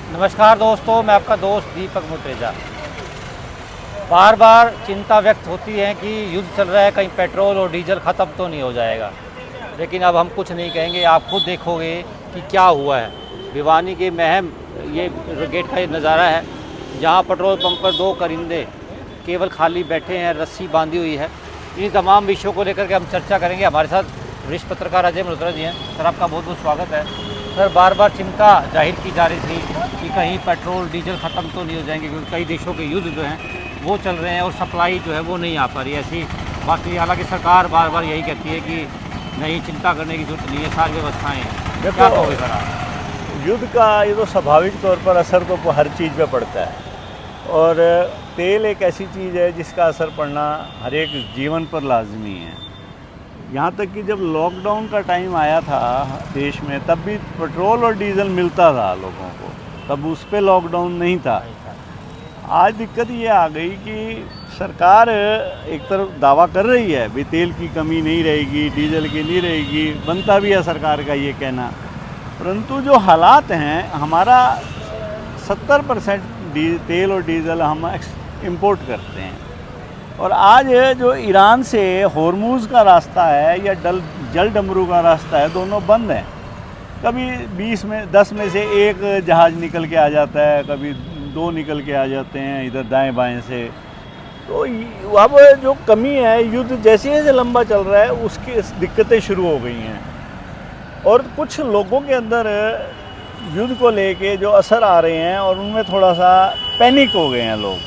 नमस्कार दोस्तों, मैं आपका दोस्त दीपक मुटेजा। बार बार चिंता व्यक्त होती है कि युद्ध चल रहा है, कहीं पेट्रोल और डीजल ख़त्म तो नहीं हो जाएगा। लेकिन अब हम कुछ नहीं कहेंगे, आप खुद देखोगे कि क्या हुआ है। भिवानी के महम ये गेट का ये नज़ारा है, जहाँ पेट्रोल पंप पर 2 करिंदे केवल खाली बैठे हैं, रस्सी बांधी हुई है। इन तमाम विषयों को लेकर के हम चर्चा करेंगे। हमारे साथ वरिष्ठ पत्रकार अजय मल्होत्रा जी हैं। सर, आपका बहुत बहुत स्वागत है। सर, बार बार चिंता जाहिर की जा रही थी कि कहीं पेट्रोल डीजल ख़त्म तो नहीं हो जाएंगे, क्योंकि कई देशों के युद्ध जो हैं वो चल रहे हैं और सप्लाई जो है वो नहीं आ पा रही है। ऐसी बात नहीं, हालांकि सरकार बार बार यही कहती है कि नहीं, चिंता करने की जरूरत नहीं है, सारी व्यवस्थाएँ हैं। क्या कहोगे सर आप? युद्ध का ये तो स्वाभाविक तौर पर असर तो हर चीज़ पे पड़ता है, और तेल एक ऐसी चीज़ है जिसका असर पड़ना हर एक जीवन पर लाजमी है। यहाँ तक कि जब लॉकडाउन का टाइम आया था देश में, तब भी पेट्रोल और डीजल मिलता था लोगों को, तब उस पर लॉकडाउन नहीं था। आज दिक्कत ये आ गई कि सरकार एक तरफ दावा कर रही है भी तेल की कमी नहीं रहेगी, डीजल की नहीं रहेगी, बनता भी है सरकार का ये कहना, परंतु जो हालात हैं, हमारा 70% तेल और डीजल हम इंपोर्ट करते हैं, और आज जो ईरान से होर्मुज़ का रास्ता है या जल डमरू का रास्ता है, दोनों बंद हैं। कभी 10 में से एक जहाज़ निकल के आ जाता है, कभी 2 निकल के आ जाते हैं इधर दाएं बाएं से। तो अब जो कमी है, युद्ध जैसे जैसे लंबा चल रहा है उसकी दिक्कतें शुरू हो गई हैं, और कुछ लोगों के अंदर युद्ध को लेके जो असर आ रहे हैं और उनमें थोड़ा सा पैनिक हो गए हैं लोग।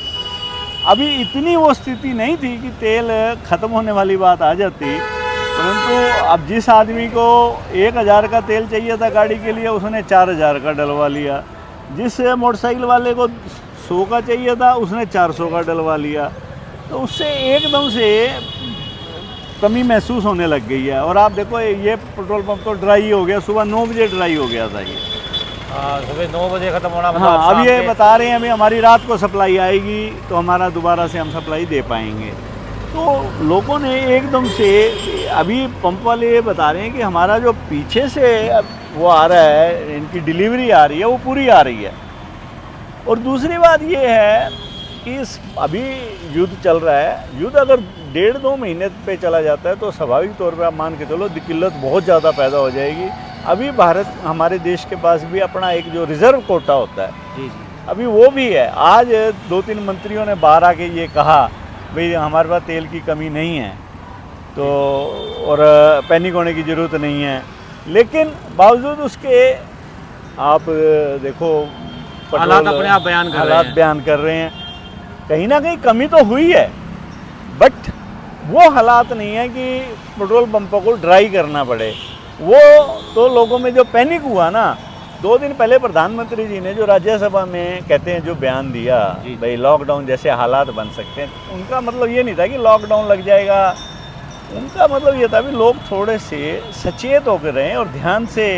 अभी इतनी वो स्थिति नहीं थी कि तेल ख़त्म होने वाली बात आ जाती, परंतु अब जिस आदमी को 1000 का तेल चाहिए था गाड़ी के लिए, उसने 4000 का डलवा लिया। जिस मोटरसाइकिल वाले को 100 का चाहिए था, उसने 400 का डलवा लिया। तो उससे एकदम से कमी महसूस होने लग गई है। और आप देखो, ये पेट्रोल पंप तो ड्राई हो गया, सुबह 9 बजे ड्राई हो गया था ये। सुबह 9 बजे ख़त्म होना, मतलब हाँ, अब ये बता रहे हैं अभी हमारी रात को सप्लाई आएगी तो हमारा दोबारा से हम सप्लाई दे पाएंगे। तो लोगों ने एकदम से, अभी पंप वाले ये बता रहे हैं कि हमारा जो पीछे से वो आ रहा है, इनकी डिलीवरी आ रही है, वो पूरी आ रही है। और दूसरी बात ये है कि अभी युद्ध चल रहा है, युद्ध अगर 1.5-2 महीने पे चला जाता है तो स्वाभाविक तौर पे आप मान के चलो किल्लत बहुत ज़्यादा पैदा हो जाएगी। अभी भारत, हमारे देश के पास भी अपना एक जो रिज़र्व कोटा होता है, जी, अभी वो भी है। आज 2-3 मंत्रियों ने बाहर आके ये कहा भाई हमारे पास तेल की कमी नहीं है, तो और पैनिक होने की ज़रूरत नहीं है। लेकिन बावजूद उसके आप देखो, हालात अपने आप बयान कर रहे हैं। कहीं ना कहीं कमी तो हुई है, बट वो हालात नहीं है कि पेट्रोल पंपों को ड्राई करना पड़े। वो तो लोगों में जो पैनिक हुआ ना, 2 दिन पहले प्रधानमंत्री जी ने जो राज्यसभा में कहते हैं जो बयान दिया, भाई लॉकडाउन जैसे हालात बन सकते हैं, उनका मतलब ये नहीं था कि लॉकडाउन लग जाएगा। उनका मतलब ये था कि लोग थोड़े से सचेत होकर रहें और ध्यान से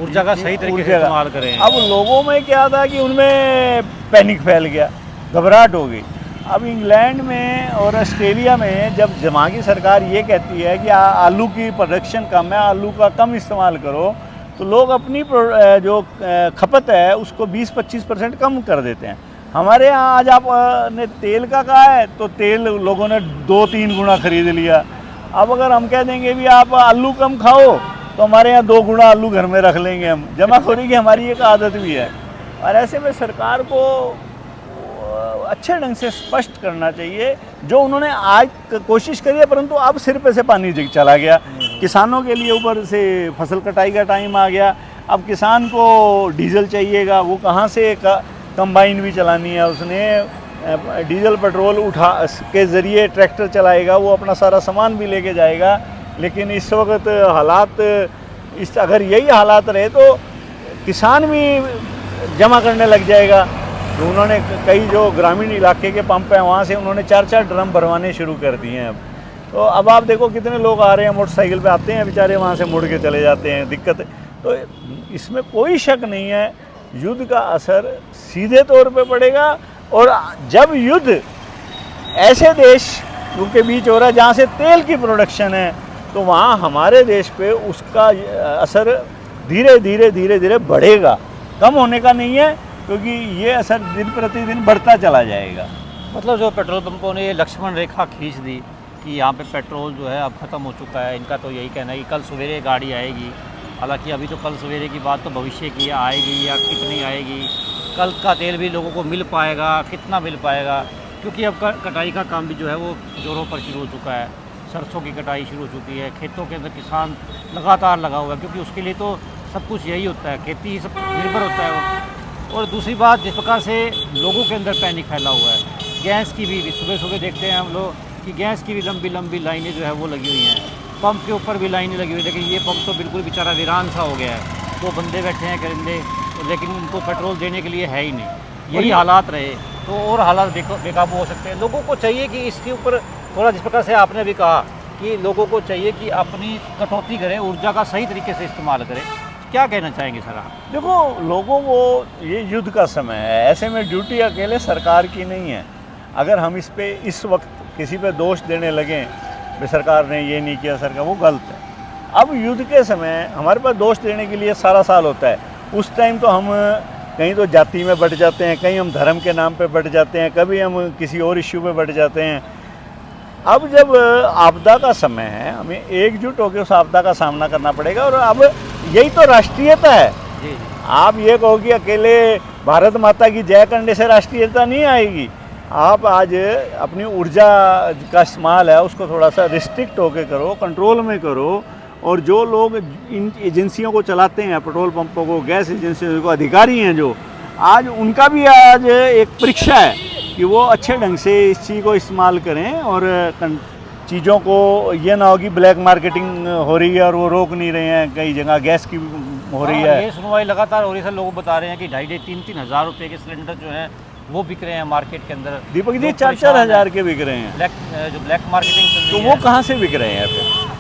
ऊर्जा का सही तरीके से इस्तेमाल करें। अब लोगों में क्या था कि उनमें पैनिक फैल गया, घबराहट हो गई। अब इंग्लैंड में और ऑस्ट्रेलिया में जब वहाँ की सरकार ये कहती है कि आलू की प्रोडक्शन कम है, आलू का कम इस्तेमाल करो, तो लोग अपनी जो खपत है उसको 20-25% कम कर देते हैं। हमारे यहाँ आज आपने तेल का कहा है तो तेल लोगों ने 2-3 गुना खरीद लिया। अब अगर हम कह देंगे भी आप आलू कम खाओ, तो हमारे यहाँ 2 गुना आलू घर में रख लेंगे हम। जमाखोरी की हमारी एक आदत भी है। और ऐसे में सरकार को अच्छे ढंग से स्पष्ट करना चाहिए। जो उन्होंने आज कोशिश करी है, परंतु अब सिर पे से पानी चला गया। किसानों के लिए ऊपर से फसल कटाई का टाइम आ गया। अब किसान को डीजल चाहिएगा, वो कहाँ से कंबाइन भी चलानी है, उसने डीजल पेट्रोल उठा के ज़रिए ट्रैक्टर चलाएगा, वो अपना सारा सामान भी लेके जाएगा। लेकिन इस वक्त हालात, अगर यही हालात रहे तो किसान भी जमा करने लग जाएगा। तो उन्होंने कई जो ग्रामीण इलाके के पंप हैं वहाँ से उन्होंने 4-4 ड्रम भरवाने शुरू कर दिए हैं अब। तो अब आप देखो कितने लोग आ रहे हैं, मोटरसाइकिल पे आते हैं बेचारे, वहाँ से मुड़ के चले जाते हैं। दिक्कत है। तो इसमें कोई शक नहीं है, युद्ध का असर सीधे तौर पे पड़ेगा। और जब युद्ध ऐसे देश के बीच हो रहा है जहाँ से तेल की प्रोडक्शन है, तो वहाँ हमारे देश पे उसका असर धीरे धीरे बढ़ेगा, कम होने का नहीं है। क्योंकि ये असर दिन प्रतिदिन बढ़ता चला जाएगा। मतलब जो पेट्रोल पंपों ने ये लक्ष्मण रेखा खींच दी कि यहाँ पे पेट्रोल जो है अब ख़त्म हो चुका है, इनका तो यही कहना है कि कल सवेरे गाड़ी आएगी। हालांकि अभी तो कल सवेरे की बात तो भविष्य की आएगी या कितनी आएगी, कल का तेल भी लोगों को मिल पाएगा, कितना मिल पाएगा, क्योंकि अब कटाई का काम भी जो है वो जोरों पर शुरू हो चुका है। सरसों की कटाई शुरू हो चुकी है, खेतों के अंदर किसान लगातार लगा हुआ है, क्योंकि उसके लिए तो सब कुछ यही होता है, खेती ही सब निर्भर होता है वो। और दूसरी बात, जिस प्रकार से लोगों के अंदर पैनिक फैला हुआ है, गैस की भी सुबह सुबह देखते हैं हम लोग कि गैस की भी लंबी लंबी लाइनें जो है वो लगी हुई हैं, पंप के ऊपर भी लाइनें लगी हुई है, लेकिन ये पंप तो बिल्कुल बेचारा वीरान सा हो गया है। तो बंदे बैठे हैं करिंदे, लेकिन उनको पेट्रोल देने के लिए है ही नहीं। यही हालात रहे तो और हालात बेकाबू हो सकते हैं। लोगों को चाहिए कि इसके ऊपर थोड़ा, जिस प्रकार से आपने भी कहा कि लोगों को चाहिए कि अपनी कटौती करें, ऊर्जा का सही तरीके से इस्तेमाल करें। क्या कहना चाहेंगे सर आप? देखो, लोगों को ये युद्ध का समय है, ऐसे में ड्यूटी अकेले सरकार की नहीं है। अगर हम इस वक्त किसी पे दोष देने लगें भी सरकार ने ये नहीं किया, सरकार, वो गलत है। अब युद्ध के समय हमारे पास दोष देने के लिए सारा साल होता है। उस टाइम तो हम कहीं तो जाति में बट जाते हैं, कहीं हम धर्म के नाम पे बट जाते हैं, कभी हम किसी और इश्यू पे बट जाते हैं। अब जब आपदा का समय है, हमें एकजुट होकर उस आपदा का सामना करना पड़ेगा। और अब यही तो राष्ट्रीयता है। जी। आप ये कहो कि अकेले भारत माता की जय करने से राष्ट्रीयता नहीं आएगी। आप आज अपनी ऊर्जा का इस्तेमाल है उसको थोड़ा सा रिस्ट्रिक्ट होके करो, कंट्रोल में करो। और जो लोग इन एजेंसियों को चलाते हैं, पेट्रोल पंपों को, गैस एजेंसियों को, अधिकारी हैं जो, आज उनका भी आज एक परीक्षा है कि वो अच्छे ढंग से इस चीज़ को इस्तेमाल करें और चीज़ों को ये ना हो कि ब्लैक मार्केटिंग हो रही है और वो रोक नहीं रहे हैं। कई जगह गैस की हो रही है, ये सुनवाई लगातार हो रही है। सर, लोग बता रहे हैं कि 2,500-3,000 हज़ार रुपये के सिलेंडर जो हैं वो बिक रहे हैं मार्केट के अंदर। दीपक जी 4-4 हज़ार के बिक रहे हैं। जो ब्लैक मार्केटिंग चल रही तो है, वो कहाँ से बिक रहे हैं फिर?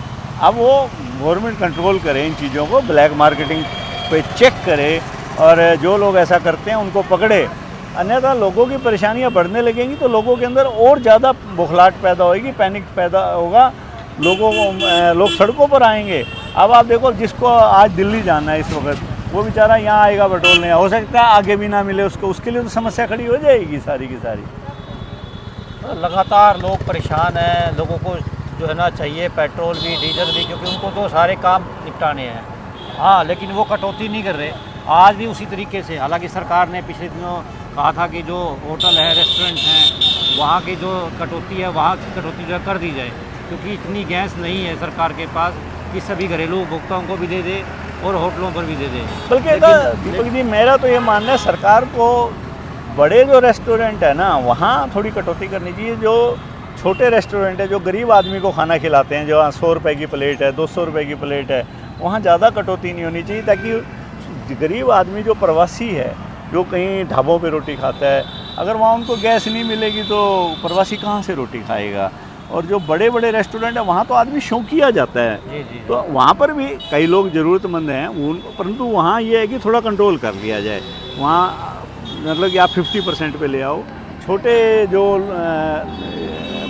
अब वो गवर्नमेंट कंट्रोल करे इन चीज़ों को, ब्लैक मार्केटिंग पे चेक करे और जो लोग ऐसा करते हैं उनको पकड़े। अन्यथा लोगों की परेशानियां बढ़ने लगेंगी तो लोगों के अंदर और ज़्यादा बौखलाहट पैदा होगी, पैनिक पैदा होगा, लोग सड़कों पर आएंगे। अब आप देखो, जिसको आज दिल्ली जाना है इस वक्त, वो बेचारा यहाँ आएगा, पेट्रोल नहीं, हो सकता है आगे भी ना मिले उसको, उसके लिए तो समस्या खड़ी हो जाएगी सारी की सारी। लगातार लोग परेशान हैं। लोगों को जो है ना चाहिए पेट्रोल भी, डीजल भी, क्योंकि उनको तो सारे काम निपटाने हैं। हाँ, लेकिन वो कटौती नहीं कर रहे। आज भी उसी तरीके से, हालांकि सरकार ने पिछले दिनों कहा था कि जो होटल है, रेस्टोरेंट हैं, वहाँ की जो कटौती है, वहाँ की कटौती जो कर दी जाए, क्योंकि इतनी गैस नहीं है सरकार के पास कि सभी घरेलू उपभोक्ताओं को भी दे दे और होटलों पर भी दे दे। बल्कि दीपक जी, मेरा तो ये मानना है सरकार को बड़े जो रेस्टोरेंट है ना, वहाँ थोड़ी कटौती करनी चाहिए। जो छोटे रेस्टोरेंट है, जो गरीब आदमी को खाना खिलाते हैं, जो 100 रुपये की प्लेट है, 200 रुपये की प्लेट है, वहाँ ज़्यादा कटौती नहीं होनी चाहिए, ताकि गरीब आदमी जो प्रवासी है, जो कहीं ढाबों पे रोटी खाता है, अगर वहाँ उनको गैस नहीं मिलेगी तो प्रवासी कहाँ से रोटी खाएगा। और जो बड़े बड़े रेस्टोरेंट है, वहाँ तो आदमी शौकिया जाता है। जी। तो वहाँ पर भी कई लोग ज़रूरतमंद हैं, परंतु वहाँ ये है कि थोड़ा कंट्रोल कर लिया जाए। वहाँ मतलब कि आप 50% पे ले आओ। छोटे जो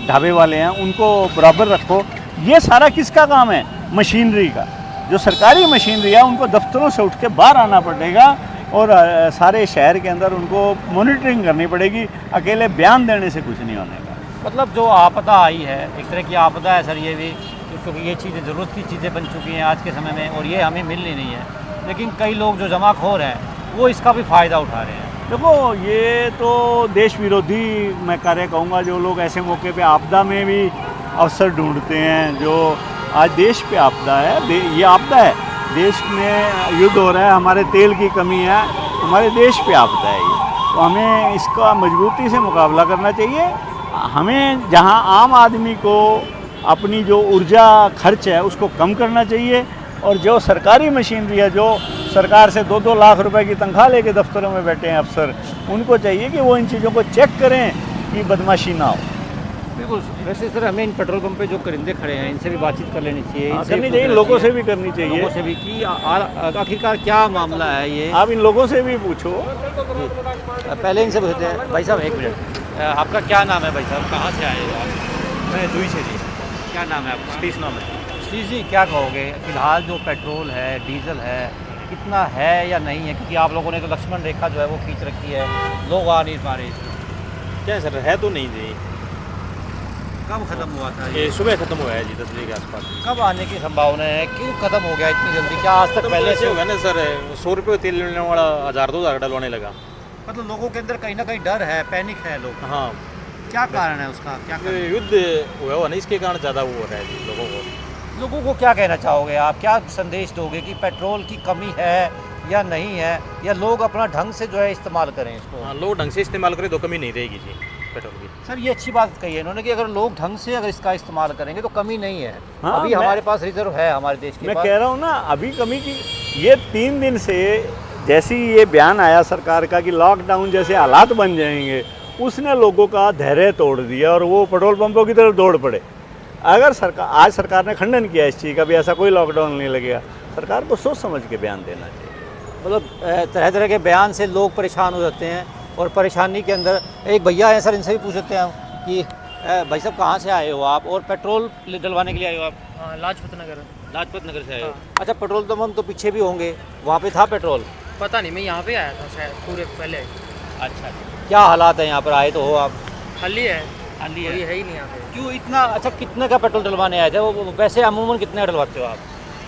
ढाबे वाले हैं उनको बराबर रखो। ये सारा किसका काम है? मशीनरी का। जो सरकारी मशीनरी है उनको दफ्तरों से उठ के बाहर आना पड़ेगा और सारे शहर के अंदर उनको मॉनिटरिंग करनी पड़ेगी। अकेले बयान देने से कुछ नहीं होने का। मतलब जो आपदा आई है, एक तरह की आपदा है सर ये भी, क्योंकि ये चीज़ें ज़रूरत की चीज़ें बन चुकी हैं आज के समय में और ये हमें मिलनी नहीं है। लेकिन कई लोग जो जमाखोर हैं वो इसका भी फ़ायदा उठा रहे हैं। देखो, ये तो देश विरोधी मैं कार्य कहूँगा। जो लोग ऐसे मौके पे आपदा में भी अवसर ढूंढते हैं, जो आज देश पे आपदा है, ये आपदा है, देश में युद्ध हो रहा है, हमारे तेल की कमी है, हमारे देश पे आपदा है ये। तो हमें इसका मजबूती से मुकाबला करना चाहिए। हमें जहां आम आदमी को अपनी जो ऊर्जा खर्च है उसको कम करना चाहिए, और जो सरकारी मशीनरी है, जो सरकार से 2-2 लाख रुपए की तनख्वाह लेके दफ्तरों में बैठे हैं अफसर, उनको चाहिए कि वो इन चीज़ों को चेक करें कि बदमाशी ना हो। बिल्कुल। वैसे सर, हमें इन पेट्रोल पंप पे जो करिंदे खड़े हैं इनसे भी बातचत कर लेनी चाहिए। करनी चाहिए, लोगों से भी करनी चाहिए। लोगों से भी कि आखिरकार क्या मामला है ये। आप इन लोगों से भी पूछो। पहले इनसे पूछते हैं। भाई साहब, एक मिनट, आपका क्या नाम है भाई साहब? कहाँ से आए हो आप? मैं दुई से जी। क्या नाम है आपका? सतीश नाम है। सतीश जी, क्या कहोगे फिलहाल जो पेट्रोल है, डीजल है, कितना है या नहीं है, क्योंकि आप लोगों ने तो लक्ष्मण रेखा जो है वो खींच रखी है, लोग आ नहीं पा रहे इसमें। क्या सर, है तो नहीं जी, कब ख़त्म हुआ था ये सुबह ख़त्म हुआ है जी 10 बजे के आसपास। कब आने की संभावना है, क्यों ख़त्म हो गया इतनी जल्दी? क्या आज तक तो पहले से होगा ना सर, 100 रुपये तेल लेने वाला 1000-2000 डलवाने लगा। मतलब लोगों के अंदर कहीं ना कहीं डर है, पैनिक है लोग। हाँ, क्या कारण है उसका, क्या ये कारण है? युद्ध हुआ हुआ ना, इसके कारण ज़्यादा वो हो रहा है जी लोगों को। लोगों को क्या कहना चाहोगे आप, क्या संदेश दोगे कि पेट्रोल की कमी है या नहीं है, या लोग अपना ढंग से जो है इस्तेमाल करें इसको? हाँ, लोग ढंग से इस्तेमाल करें तो कमी नहीं रहेगी जी पेट्रोल की। सर ये अच्छी बात कही है इन्होंने कि अगर लोग ढंग से अगर इसका इस्तेमाल करेंगे तो कमी नहीं है। हाँ, अभी हमारे पास रिजर्व है, हमारे देश के मैं पास। कह रहा हूँ ना, अभी कमी की ये 3 दिन से जैसे ही ये बयान आया सरकार का कि लॉकडाउन जैसे हालात बन जाएंगे, उसने लोगों का धैर्य तोड़ दिया और वो पेट्रोल पंपों की तरफ दौड़ पड़े। अगर आज सरकार ने खंडन किया इस चीज़ का भी, ऐसा कोई लॉकडाउन नहीं लगेगा, सरकार को सोच समझ के बयान देना चाहिए। मतलब तरह तरह के बयान से लोग परेशान हो जाते हैं, और परेशानी के अंदर एक भैया हैं सर, इनसे भी पूछ लेते हैं कि भाई साहब कहाँ से आए हो आप, और पेट्रोल डलवाने के लिए आए हो आप? हाँ, लाजपत नगर। लाजपत नगर से आए हो? हाँ। अच्छा, पेट्रोल तो हम तो पीछे भी होंगे, वहाँ पे था पेट्रोल? पता नहीं, मैं यहाँ पे आया था शायद पूरे पहले। अच्छा, क्या हालात है यहाँ पर, आए तो हो आप? खाली है, खाली कोई है ही नहीं यहाँ पे। क्यों इतना? अच्छा, कितने का पेट्रोल डलवाने आए थे? वो वैसे अमूमन कितने डलवाते हो आप?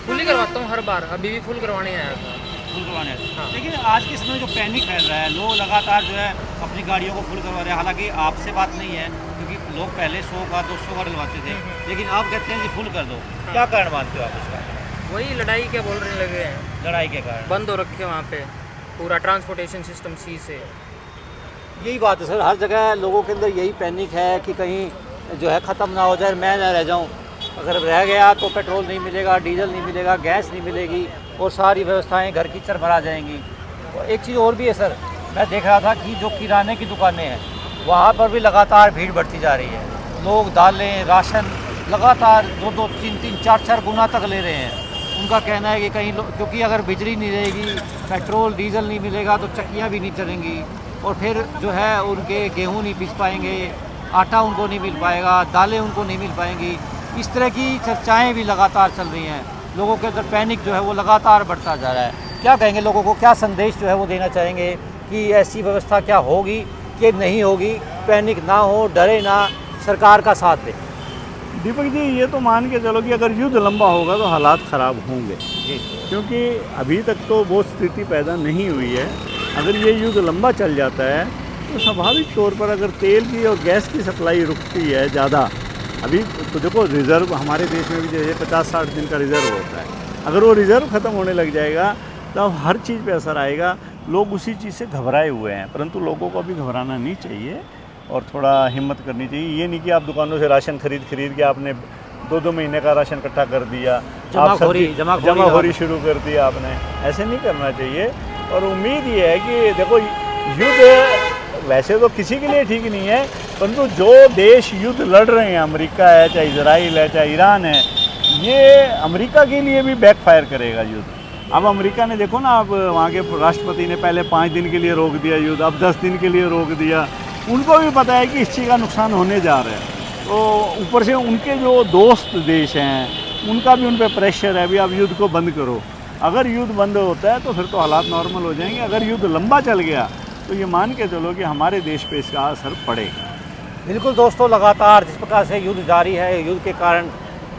फुल ही करवाता हूँ हर बार, अभी भी फुल करवाने आया था। फुल करवाने आए थे। हाँ। लेकिन आज के समय जो पैनिक फैल रहा है, लोग लगातार जो है अपनी गाड़ियों को फुल करवा रहे हैं। हालांकि आपसे बात नहीं है, क्योंकि लोग पहले 100 का 200 का डलवाते थे, लेकिन आप कहते हैं कि फुल कर दो। क्या कारण मानते हो आप उसका? वही लड़ाई क्या बोल रहे लगे हैं, लड़ाई के कारण बंद हो रखे वहाँ पे पूरा ट्रांसपोर्टेशन सिस्टम सी से। यही बात है सर, हर जगह लोगों के अंदर यही पैनिक है कि कहीं जो है ख़त्म ना हो जाए, मैं ना रह जाऊं। अगर रह गया तो पेट्रोल नहीं मिलेगा, डीजल नहीं मिलेगा, गैस नहीं मिलेगी, और सारी व्यवस्थाएं घर की चरमरा जाएंगी। और एक चीज़ और भी है सर, मैं देख रहा था कि जो किराने की दुकानें हैं वहाँ पर भी लगातार भीड़ बढ़ती जा रही है। लोग दालें, राशन लगातार 2-2, 3-3, 4-4 गुना तक ले रहे हैं। उनका कहना है कि कहीं क्योंकि अगर बिजली नहीं रहेगी, पेट्रोल डीजल नहीं मिलेगा, तो चक्कियाँ भी नहीं चलेंगी, और फिर जो है उनके गेहूँ नहीं पीस पाएंगे, आटा उनको नहीं मिल पाएगा, दालें उनको नहीं मिल पाएंगी। इस तरह की चर्चाएं भी लगातार चल रही हैं। लोगों के अंदर पैनिक जो है वो लगातार बढ़ता जा रहा है। क्या कहेंगे लोगों को, क्या संदेश जो है वो देना चाहेंगे कि ऐसी व्यवस्था क्या होगी कि नहीं होगी, पैनिक ना हो, डरे ना, सरकार का साथ दे? दीपक जी, ये तो मान के चलो कि अगर युद्ध लंबा होगा तो हालात ख़राब होंगे, जी, क्योंकि अभी तक तो वो स्थिति पैदा नहीं हुई है। अगर ये युद्ध लंबा चल जाता है तो स्वाभाविक तौर पर अगर तेल की और गैस की सप्लाई रुकती है ज़्यादा, अभी तो देखो रिज़र्व हमारे देश में भी जैसे 50-60 दिन का रिज़र्व होता है, अगर वो रिज़र्व ख़त्म होने लग जाएगा तो हर चीज़ पे असर आएगा। लोग उसी चीज़ से घबराए हुए हैं, परंतु लोगों को अभी घबराना नहीं चाहिए और थोड़ा हिम्मत करनी चाहिए। ये नहीं कि आप दुकानों से राशन खरीद के आपने 2-2 महीने का राशन इकट्ठा कर दिया, जमाखोरी शुरू कर दिया आपने, ऐसे नहीं करना चाहिए। और उम्मीद ये है कि देखो, युद्ध वैसे तो किसी के लिए ठीक नहीं है, परंतु जो देश युद्ध लड़ रहे हैं, अमेरिका है, चाहे इजराइल है, चाहे ईरान है, ये अमेरिका के लिए भी बैकफायर करेगा युद्ध। अब अमेरिका ने देखो ना, अब वहाँ के राष्ट्रपति ने पहले 5 दिन के लिए रोक दिया युद्ध, अब 10 दिन के लिए रोक दिया। उनको भी पता है कि इस चीज़ का नुकसान होने जा रहा है, तो ऊपर से उनके जो दोस्त देश हैं उनका भी उन पर प्रेशर है, अभी आप युद्ध को बंद करो। अगर युद्ध बंद होता है तो फिर तो हालात नॉर्मल हो जाएंगे। अगर युद्ध लंबा चल गया तो ये मान के चलो कि हमारे देश पे इसका असर पड़ेगा। बिल्कुल दोस्तों, लगातार जिस प्रकार से युद्ध जारी है, युद्ध के कारण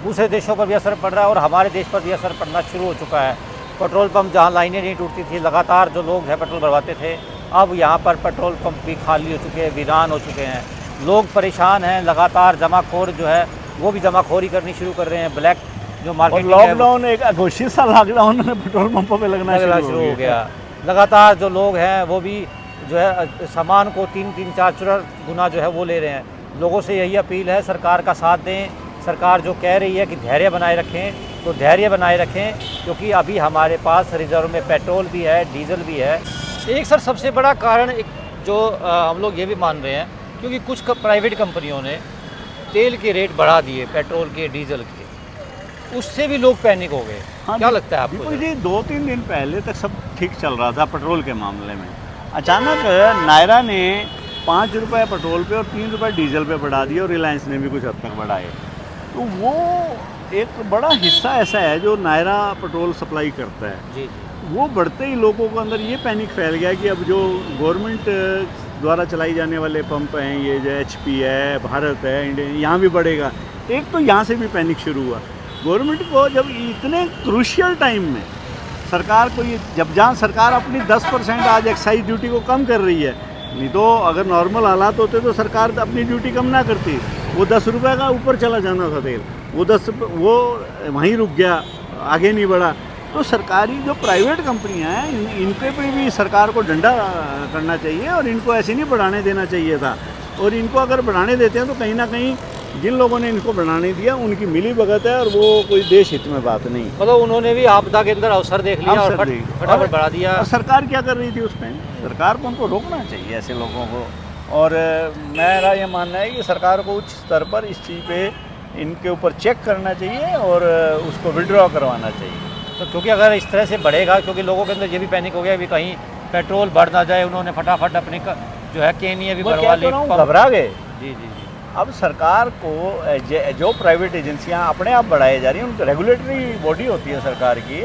दूसरे देशों पर भी असर पड़ रहा है और हमारे देश पर भी असर पड़ना शुरू हो चुका है। पेट्रोल पंप जहां लाइनें नहीं टूटती थी, लगातार जो लोग हैं पेट्रोल भरवाते थे, अब यहां पर पेट्रोल पंप भी खाली हो चुके हैं, वीरान हो चुके हैं। लोग परेशान हैं, लगातार जमाखोर जो है वो भी जमाखोरी करनी शुरू कर रहे हैं। ब्लैक जो मार्केट, लॉकडाउन एक घोषित सा लॉकडाउन पेट्रोल पंपों पे लगना शुरू हो गया। लगातार जो लोग हैं वो भी जो है सामान को 3-3, 4 गुना जो है वो ले रहे हैं। लोगों से यही अपील है, सरकार का साथ दें। सरकार जो कह रही है कि धैर्य बनाए रखें, तो धैर्य बनाए रखें, क्योंकि अभी हमारे पास रिजर्व में पेट्रोल भी है, डीजल भी है। एक सर सबसे बड़ा कारण एक जो हम लोग ये भी मान रहे हैं, क्योंकि कुछ प्राइवेट कंपनियों ने तेल के रेट बढ़ा दिए, पेट्रोल के, डीजल के, उससे भी लोग पैनिक हो गए। हाँ, क्या लगता है आपको? बिल्कुल जी, 2-3 दिन पहले तक सब ठीक चल रहा था पेट्रोल के मामले में। अचानक नायरा ने 5 रुपये पेट्रोल पे और 3 रुपये डीजल पे बढ़ा दिए, और रिलायंस ने भी कुछ हद तक बढ़ाए। तो वो एक बड़ा हिस्सा ऐसा है जो नायरा पेट्रोल सप्लाई करता है, जी, वो बढ़ते ही लोगों को अंदर ये पैनिक फैल गया कि अब जो गवर्नमेंट द्वारा चलाई जाने वाले पंप हैं, ये जो HP है, भारत है, इंडियन, यहाँ भी बढ़ेगा। एक तो यहाँ से भी पैनिक शुरू हुआ। गवर्नमेंट को जब इतने क्रूशियल टाइम में सरकार को ये, जब जहाँ सरकार अपनी 10% आज एक्साइज ड्यूटी को कम कर रही है, नहीं तो अगर नॉर्मल हालात होते तो सरकार अपनी ड्यूटी कम ना करती, वो 10 रुपये का ऊपर चला जाना था तेल, वो वहीं रुक गया, आगे नहीं बढ़ा। तो सरकारी जो प्राइवेट कंपनियां हैं इनके पे भी सरकार को डंडा करना चाहिए और इनको ऐसे नहीं बढ़ाने देना चाहिए था। और इनको अगर बढ़ाने देते हैं तो कहीं ना कहीं जिन लोगों ने इनको बढ़ाने दिया उनकी मिली भगत है और वो कोई देश हित में बात नहीं। मतलब उन्होंने भी आपदा के अंदर अवसर देख लिया और फटाफट बढ़ा दिया। और सरकार क्या कर रही थी उस टाइम? सरकार को उनको रोकना चाहिए ऐसे लोगों को। और मेरा ये मानना है कि सरकार को उच्च स्तर पर इस चीज़ पे इनके ऊपर चेक करना चाहिए और उसको विड्रॉ करवाना चाहिए। तो क्योंकि अगर इस तरह से बढ़ेगा, क्योंकि लोगों के अंदर ये भी पैनिक हो गया भी कहीं पेट्रोल बढ़ ना जाए, उन्होंने फटाफट अपने जो है केनिया भी बढ़वा ली, घबरा गए। जी जी जी। अब सरकार को जो प्राइवेट एजेंसियां अपने आप बढ़ाई जा रही हैं, उनकी रेगुलेटरी बॉडी होती है सरकार की,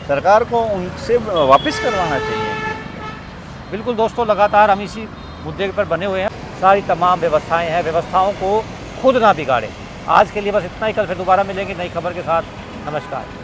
सरकार को उनसे वापस करवाना चाहिए। बिल्कुल दोस्तों, लगातार हम इसी मुद्दे पर बने हुए हैं। सारी तमाम व्यवस्थाएं हैं, व्यवस्थाओं को खुद ना बिगाड़ें। आज के लिए बस इतना ही, कल फिर दोबारा मिलेंगे नई खबर के साथ। नमस्कार।